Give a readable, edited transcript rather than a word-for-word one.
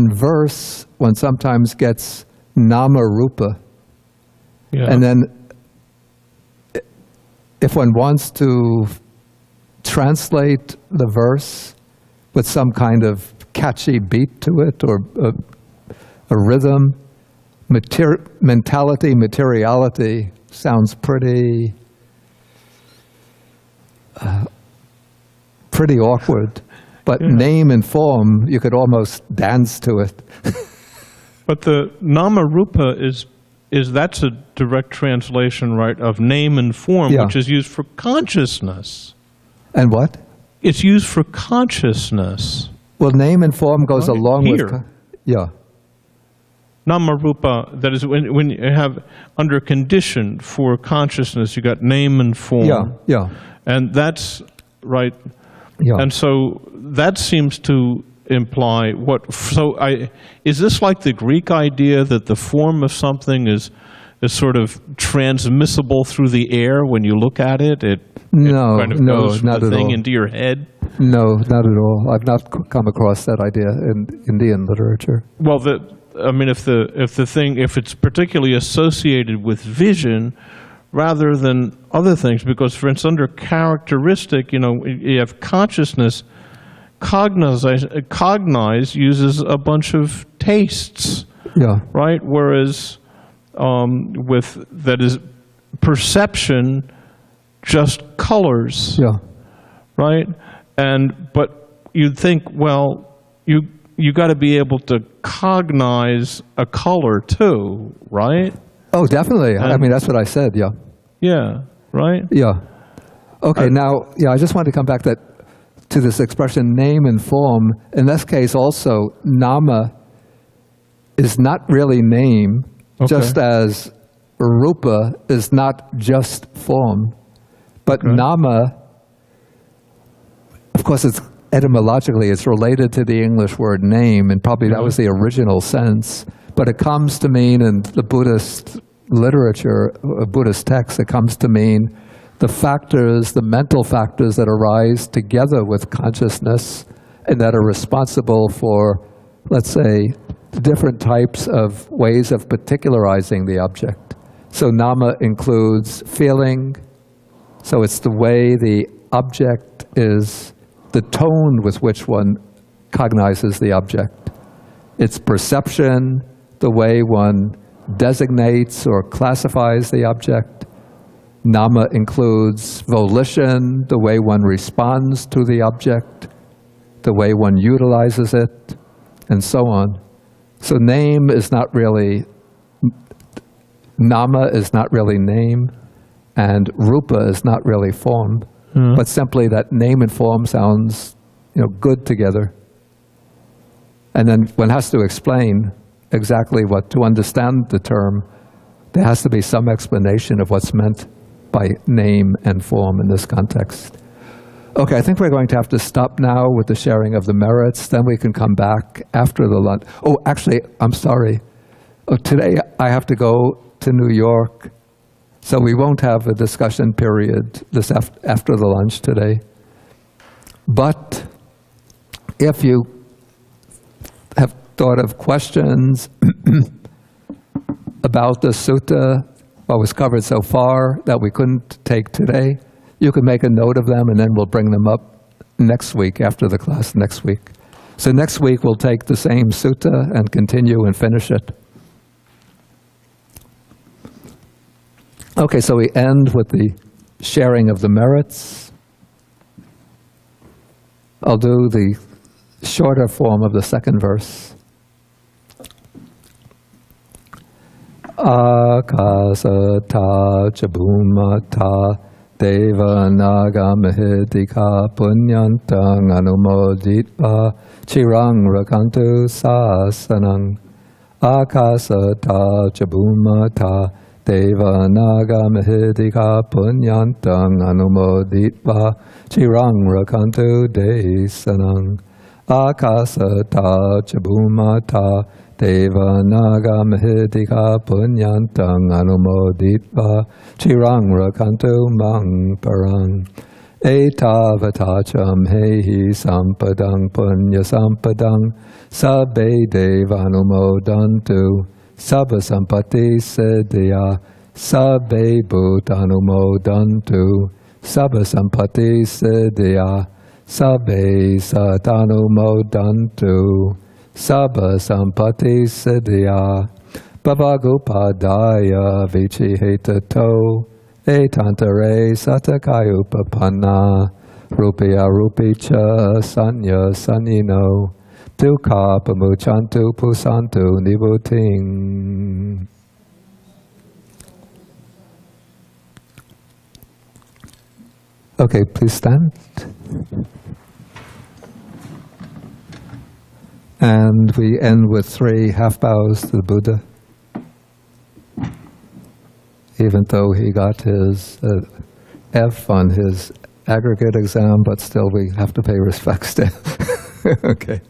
verse, one sometimes gets nama-rupa. Yeah. And then if one wants to translate the verse with some kind of catchy beat to it or a rhythm, mentality, materiality sounds pretty awkward. But name and form, you could almost dance to it. But the nama-rupa that's a direct translation, right, of name and form, which is used for consciousness. And what? It's used for consciousness. Well, name and form goes along Here. with... Yeah. Nama-rupa, that is when you have under condition for consciousness, you got name and form. Yeah. And that's, right. Yeah. And so that seems to imply is this like the Greek idea that the form of something is sort of transmissible through the air when you look at it? It kind of goes from the thing into your head? No, not at all. I've not come across that idea in Indian literature. Well, if it's particularly associated with vision rather than other things, because for instance, under characteristic, you have consciousness. Cognize uses a bunch of tastes, right? Whereas that is perception, just colors, right? But you'd think, well, you got to be able to cognize a color too, right? Oh, definitely. I mean, that's what I said. Yeah. Yeah. Right. Yeah. Okay. I just want to come back to this expression name and form. In this case also, nama is not really name, just as rupa is not just form. But nama, of course, etymologically it's related to the English word name, and probably that was the original sense. But it comes to mean in the Buddhist literature, Buddhist text, it comes to mean the mental factors that arise together with consciousness and that are responsible for, let's say, different types of ways of particularizing the object. So nama includes feeling, so it's the way the object is, the tone with which one cognizes the object. It's perception, the way one designates or classifies the object. Nama includes volition, the way one responds to the object, the way one utilizes it, and so on. So nama is not really name, and rupa is not really form, but simply that name and form sounds, good together. And then one has to explain exactly to understand the term, there has to be some explanation of what's meant by name and form in this context. Okay, I think we're going to have to stop now with the sharing of the merits. Then we can come back after the lunch. Oh, actually, I'm sorry. Today I have to go to New York, so we won't have a discussion period after the lunch today. But if you have thought of questions about the sutta, what was covered so far that we couldn't take today, you can make a note of them and then we'll bring them up next week, after the class next week. So next week we'll take the same sutta and continue and finish it. Okay, so we end with the sharing of the merits. I'll do the shorter form of the second verse. Akasata chabhumata deva naga mahidika punyantang anumoditva chirang rakantu sasanang. Akasata chabhumata deva naga mahidika punyantang anumoditva chirang rakantu desanang. Akasata chabhumata deva naga mahidika punyantang anumoditva chirang rakantu mang parang. Etavatacham hehi sampadang punya sampadang sabbe devanumodantu sabba sampati siddhya sabbe bhutanumodantu sabba sampati siddhya sabbe satanumodantu sabba sampati siddhya bhavagupadaya vichihetato etantare satakayupapanna rupya rupicha sanya sanino dukkha pamuchantu pusantu nibuting. Okay, please stand. And we end with 3 half bows to the Buddha. Even though he got his F on his aggregate exam, but still we have to pay respects to him. Okay.